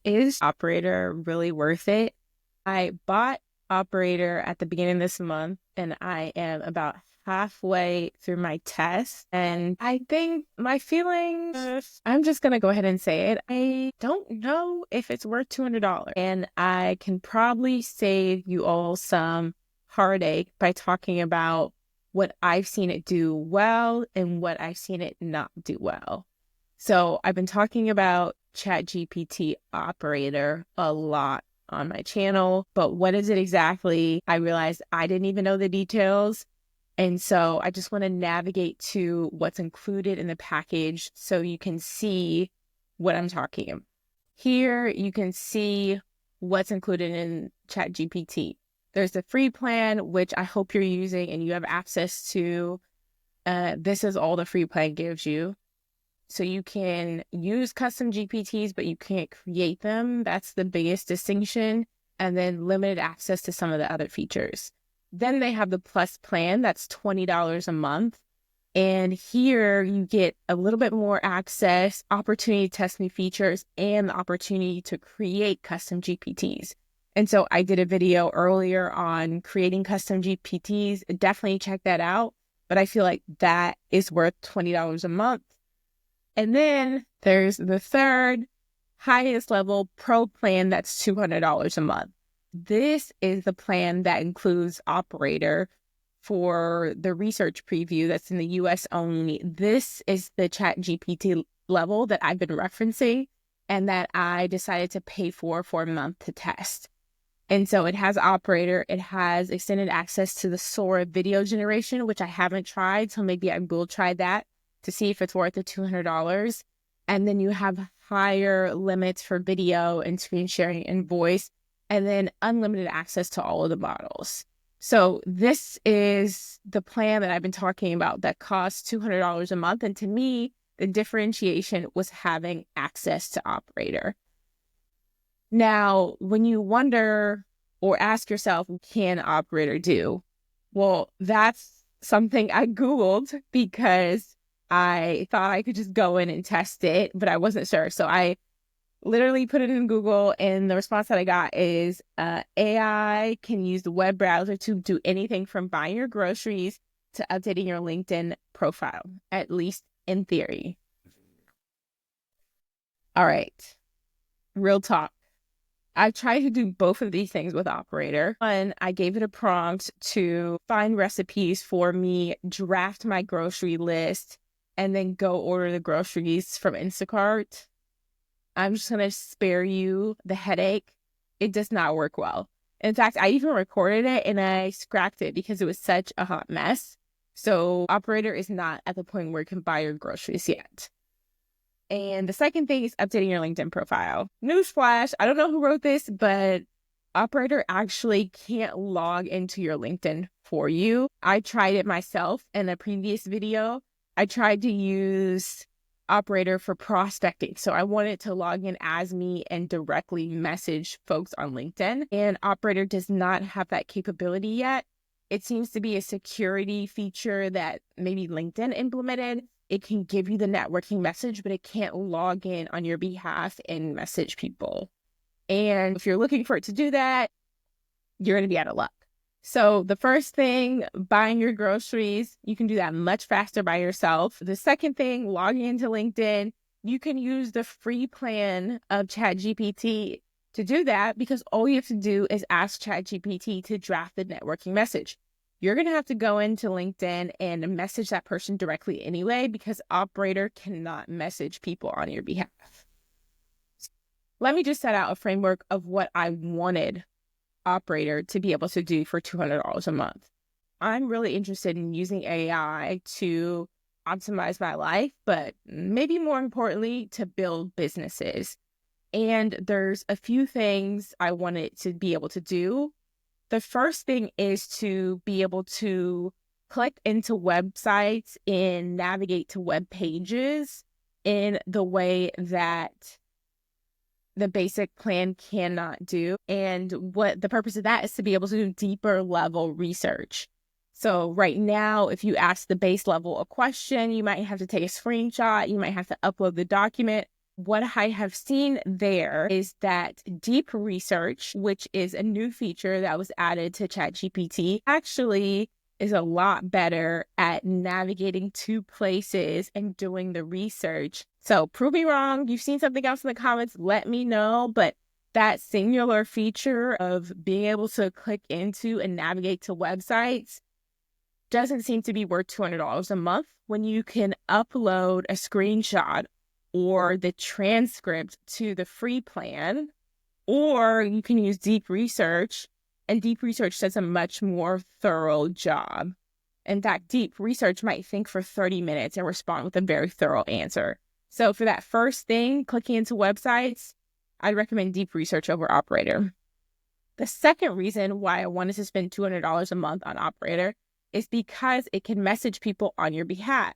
Is Operator really worth it? I bought Operator at the beginning of this month, and I am about halfway through my test. And I think my feelings, I'm just going to go ahead and say it. I don't know if it's worth $200. And I can probably save you all some heartache by talking about what I've seen it do well and what I've seen it not do well. So I've been talking about ChatGPT Operator a lot on my channel, but what is it exactly? I realized I didn't even know the details. And so I just want to navigate to what's included in the package so you can see what I'm talking about. Here you can see what's included in ChatGPT. There's the free plan, which I hope you're using and you have access to. This is all the free plan gives you. So you can use custom GPTs, but you can't create them. That's the biggest distinction. And then limited access to some of the other features. Then they have the Plus plan. That's $20 a month. And here you get a little bit more access, opportunity to test new features, and the opportunity to create custom GPTs. And so I did a video earlier on creating custom GPTs. Definitely check that out. But I feel like that is worth $20 a month. And then there's the third highest level Pro plan that's $200 a month. This is the plan that includes Operator for the research preview that's in the US only. This is the ChatGPT level that I've been referencing and that I decided to pay for a month to test. And so it has Operator, it has extended access to the Sora video generation, which I haven't tried, so maybe I will try that to see if it's worth the $200. And then you have higher limits for video and screen sharing and voice, and then unlimited access to all of the models. So this is the plan that I've been talking about that costs $200 a month. And to me, the differentiation was having access to Operator. Now, when you wonder or ask yourself, what can Operator do? Well, that's something I Googled because I thought I could just go in and test it, but I wasn't sure. So I literally put it in Google, and the response that I got is AI can use the web browser to do anything from buying your groceries to updating your LinkedIn profile, at least in theory. All right, real talk. I tried to do both of these things with Operator. One, I gave it a prompt to find recipes for me, draft my grocery list, and then go order the groceries from Instacart. I'm just going to spare you the headache. It does not work well. In fact, I even recorded it and I scrapped it because it was such a hot mess. So Operator is not at the point where you can buy your groceries yet. And the second thing is updating your LinkedIn profile. Newsflash, I don't know who wrote this, but Operator actually can't log into your LinkedIn for you. I tried it myself in a previous video. I tried to use Operator for prospecting. So I wanted to log in as me and directly message folks on LinkedIn. And Operator does not have that capability yet. It seems to be a security feature that maybe LinkedIn implemented. It can give you the networking message, but it can't log in on your behalf and message people. And if you're looking for it to do that, you're going to be out of luck. So the first thing, buying your groceries, you can do that much faster by yourself. The second thing, logging into LinkedIn, you can use the free plan of ChatGPT to do that because all you have to do is ask ChatGPT to draft the networking message. You're going to have to go into LinkedIn and message that person directly anyway because Operator cannot message people on your behalf. Let me just set out a framework of what I wanted Operator to be able to do for $200 a month. I'm really interested in using AI to optimize my life, but maybe more importantly, to build businesses. And there's a few things I want it to be able to do. The first thing is to be able to click into websites and navigate to web pages in the way that the basic plan cannot do. And what the purpose of that is to be able to do deeper level research. So right now, if you ask the base level a question, you might have to take a screenshot, you might have to upload the document. what I have seen there is that deep research, which is a new feature that was added to ChatGPT, actually is a lot better at navigating to places and doing the research. So prove me wrong. You've seen something else in the comments, let me know. But that singular feature of being able to click into and navigate to websites doesn't seem to be worth $200 a month when you can upload a screenshot or the transcript to the free plan, or you can use deep research, and deep research does a much more thorough job. In fact, deep research might think for 30 minutes and respond with a very thorough answer. So for that first thing, clicking into websites, I'd recommend deep research over Operator. The second reason why I wanted to spend $200 a month on Operator is because it can message people on your behalf.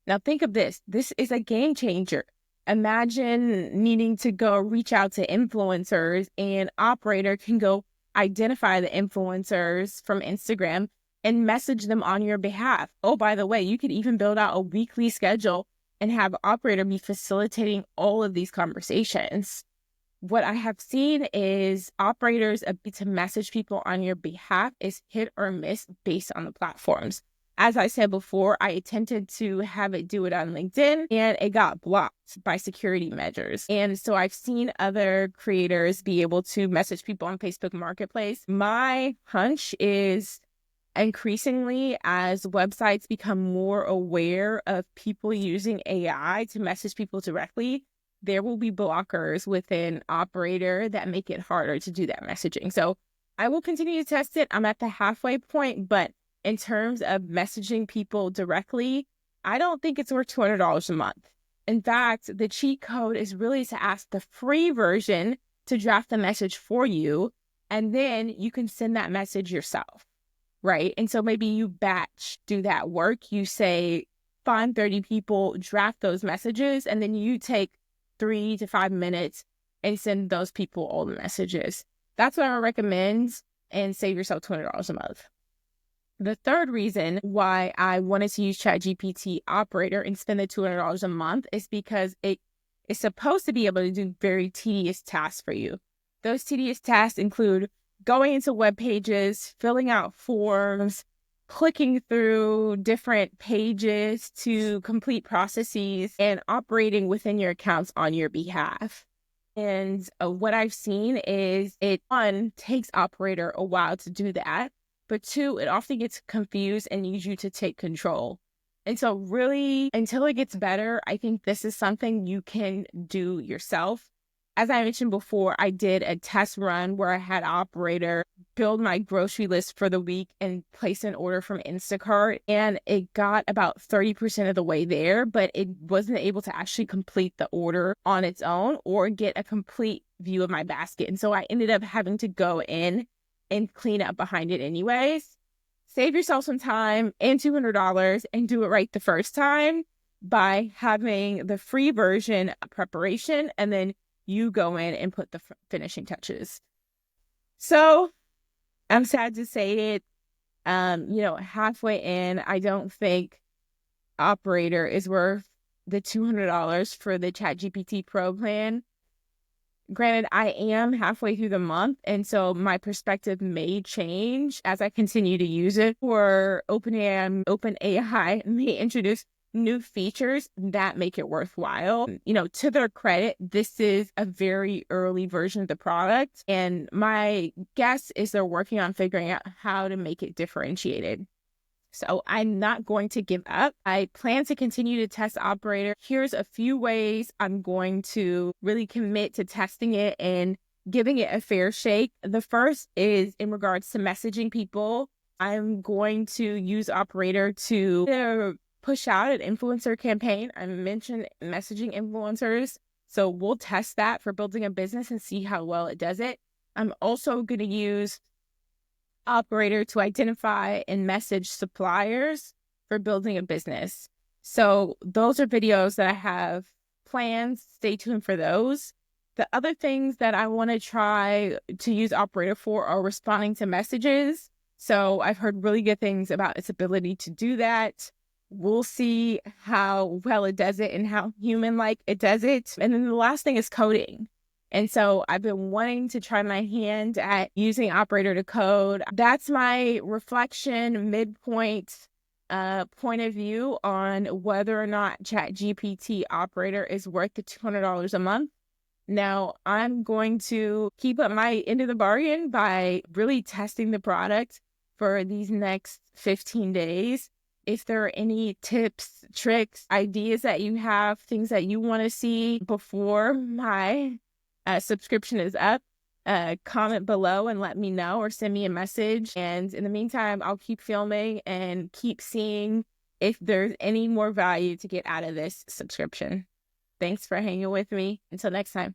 Now think of this. This is a game changer. Imagine needing to go reach out to influencers, and Operator can go identify the influencers from Instagram and message them on your behalf. Oh, by the way, you could even build out a weekly schedule and have Operator be facilitating all of these conversations. What I have seen is Operator's ability to message people on your behalf is hit or miss based on the platforms. As I said before, I attempted to have it do it on LinkedIn and it got blocked by security measures. And so I've seen other creators be able to message people on Facebook Marketplace. My hunch is increasingly, as websites become more aware of people using AI to message people directly, there will be blockers within Operator that make it harder to do that messaging. So I will continue to test it. I'm at the halfway point, but in terms of messaging people directly, I don't think it's worth $200 a month. In fact, the cheat code is really to ask the free version to draft the message for you, and then you can send that message yourself, right? And so maybe you batch do that work. You say, find 30 people, draft those messages, and then you take 3 to 5 minutes and send those people all the messages. That's what I recommend, and save yourself $200 a month. The third reason why I wanted to use ChatGPT Operator and spend the $200 a month is because it is supposed to be able to do very tedious tasks for you. Those tedious tasks include going into web pages, filling out forms, clicking through different pages to complete processes, and operating within your accounts on your behalf. And what I've seen is it, one, takes Operator a while to do that, but two, it often gets confused and needs you to take control. And so really, until it gets better, I think this is something you can do yourself. As I mentioned before, I did a test run where I had Operator build my grocery list for the week and place an order from Instacart. And it got about 30% of the way there, but it wasn't able to actually complete the order on its own or get a complete view of my basket. And so I ended up having to go in and clean up behind it anyways. Save yourself some time and $200 and do it right the first time by having the free version of preparation, and then you go in and put the finishing touches. So I'm sad to say it, halfway in, I don't think Operator is worth the $200 for the ChatGPT Pro plan. Granted, I am halfway through the month, and so my perspective may change as I continue to use it. Or OpenAI may introduce new features that make it worthwhile. To their credit, this is a very early version of the product, and my guess is they're working on figuring out how to make it differentiated. So I'm not going to give up. I plan to continue to test Operator. Here's a few ways I'm going to really commit to testing it and giving it a fair shake. The first is in regards to messaging people. I'm going to use Operator to push out an influencer campaign. I mentioned messaging influencers, so we'll test that for building a business and see how well it does it. I'm also going to use Operator to identify and message suppliers for building a business. So those are videos that I have planned. Stay tuned for those. The other things that I want to try to use Operator for are responding to messages. So I've heard really good things about its ability to do that. we'll see how well it does it and how human-like it does it. And then the last thing is coding. And so I've been wanting to try my hand at using Operator to code. That's my reflection, midpoint, point of view on whether or not ChatGPT Operator is worth the $200 a month. Now, I'm going to keep up my end of the bargain by really testing the product for these next 15 days. If there are any tips, tricks, ideas that you have, things that you want to see before my subscription is up, comment below and let me know, or send me a message. And in the meantime, I'll keep filming and keep seeing if there's any more value to get out of this subscription. Thanks for hanging with me. Until next time.